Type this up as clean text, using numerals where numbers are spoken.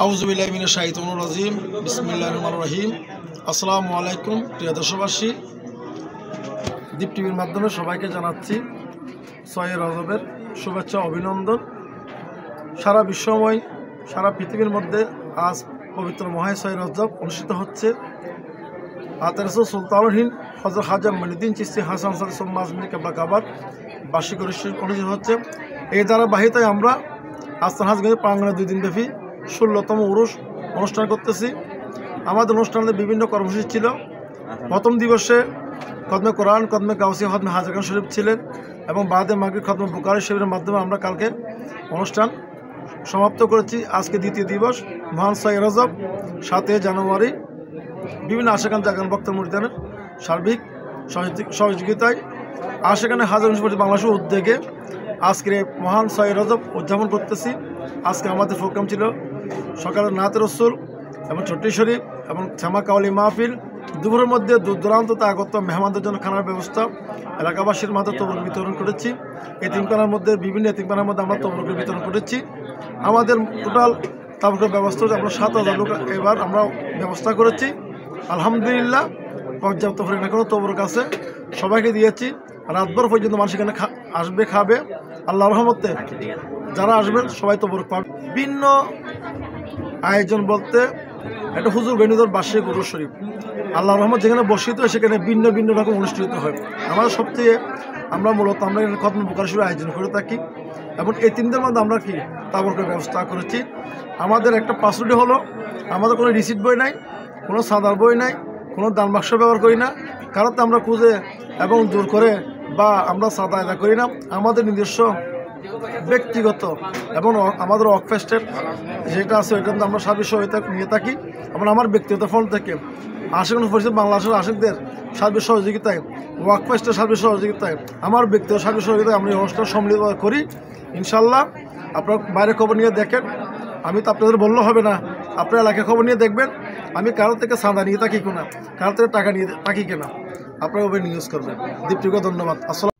আউযুবিল্লাহি মিনাশ শাইতানির রাজিম বিসমিল্লাহির রহমানির রহিম। আসসালামু আলাইকুম প্রিয় দেশবাসী, দীপ টিভির মাধ্যমে সবাইকে জানাচ্ছি 6 রজবের শুভেচ্ছা অভিনন্দন। সারা বিশ্বময় সারা পৃথিবীর মধ্যে আজ পবিত্র মহায় 6 রজব অনুষ্ঠিত হচ্ছে। আতেরসো সুলতানুল হিন্দ হযরত খাজা মঈনুদ্দিন চিশতি হাসান সাদ সুম্মাজমিনী কেবলা কাবার বার্ষিক অনুষ্ঠিত হচ্ছে। এই ধারাবাহিকতায় আমরা আস্তান হাজগঞ্জ প্রাঙ্গণে 2 দিনব্যাপী 16তম উরুস অনুষ্ঠান করতেছি। আমাদের অনুষ্ঠানে বিভিন্ন কর্মসূচি ছিল। প্রথম দিবসে খতমে কোরআন, খতমে গাউসিয়া, খতমে হাজারখান শরীফ ছিলেন এবং বাদে মাগরিব খতমে বুখারী শরীফের মাধ্যমে আমরা কালকে অনুষ্ঠান সমাপ্ত করেছি। আজকে দ্বিতীয় দিবস মহান 6 রজব 7 জানুয়ারি বিভিন্ন আশেখান জাগান বক্তার মুরিদানের সার্বিক সহযোগিতায় আশেখানে হাজার বাংলাদেশের উদ্যোগে আজকের মহান 6 রজব উদযাপন করতেছি। আজকে আমাদের প্রোগ্রাম ছিল সকালে নাত রসুল এবং ছটি শরীফ এবং শ্যামা কাওয়ালি মাহফিল। দুপুরের মধ্যে দূর দূরান্ত আগত মেহমানদের জন্য খানার ব্যবস্থা, এলাকাবাসীর মাঝে তবরুক বিতরণ করেছি। এতিমখানার মধ্যে বিভিন্ন এতিমখানার মধ্যে আমরা তবরুক বিতরণ করেছি। আমাদের টোটাল তবরুকের ব্যবস্থা আমরা 7,000 লোক এবার আমরা ব্যবস্থা করেছি। আলহামদুলিল্লাহ পর্যাপ্ত পরিমাণে কোনো তবরুক আছে, সবাইকে দিয়েছি। রাতভর পর্যন্ত মানুষ এখানে আসবে, খাবে। আল্লাহর রহমতে যারা আসবেন সবাই তবরুক পাবে। ভিন্ন আয়োজন বলতে একটা হুজুর বেনুদর বার্ষিক উরুস শরীফ আল্লাহর রহমত যেখানে বর্ষিত হয় সেখানে ভিন্ন ভিন্ন রকম অনুষ্ঠিত হয়। আমাদের সবচেয়ে আমরা এখানে খতমে বুখারী শরীফ আয়োজন করে থাকি এবং এই 3 দিনের মধ্যে আমরা কি তাবরকের ব্যবস্থা করেছি। আমাদের একটা পাসওয়ার্ড হলো আমাদের কোনো রিসিট বই নাই, কোনো সাদার বই নাই, কোনো দান বাক্স ব্যবহার করি না। কারণ আমরা খুঁজে এবং জোর করে বা আমরা সাদা আদা করি না। আমাদের নিজস্ব ব্যক্তিগত এবং আমাদের অকফেস্টের যেটা আছে ওইটা আমরা সার্বিক সহায়তা নিয়ে থাকি এবং আমার ব্যক্তিগত ফোন থেকে আশেখান পরিষদ বাংলাদেশের আশেকদের সার্বিক সহযোগিতায়, ওয়াকফেস্টের সার্বিক সহযোগিতায়, আমার ব্যক্তিগত সার্বিক সহযোগিতায় আমরা এই অনুষ্ঠান সম্মিলিত করি। ইনশাল্লাহ আপনারা বাইরে খবর নিয়ে দেখেন, আমি তো আপনাদের বললে হবে না, আপনার এলাকায় খবর নিয়ে দেখবেন। আমি কারো থেকে চাঁদা নিয়ে থাকি কিনা, কারো থেকে টাকা নিয়ে থাকি কিনা, আপনারা ওভাবে নিউজ করবেন। দীপ্তিকে ধন্যবাদ। আসসালাম।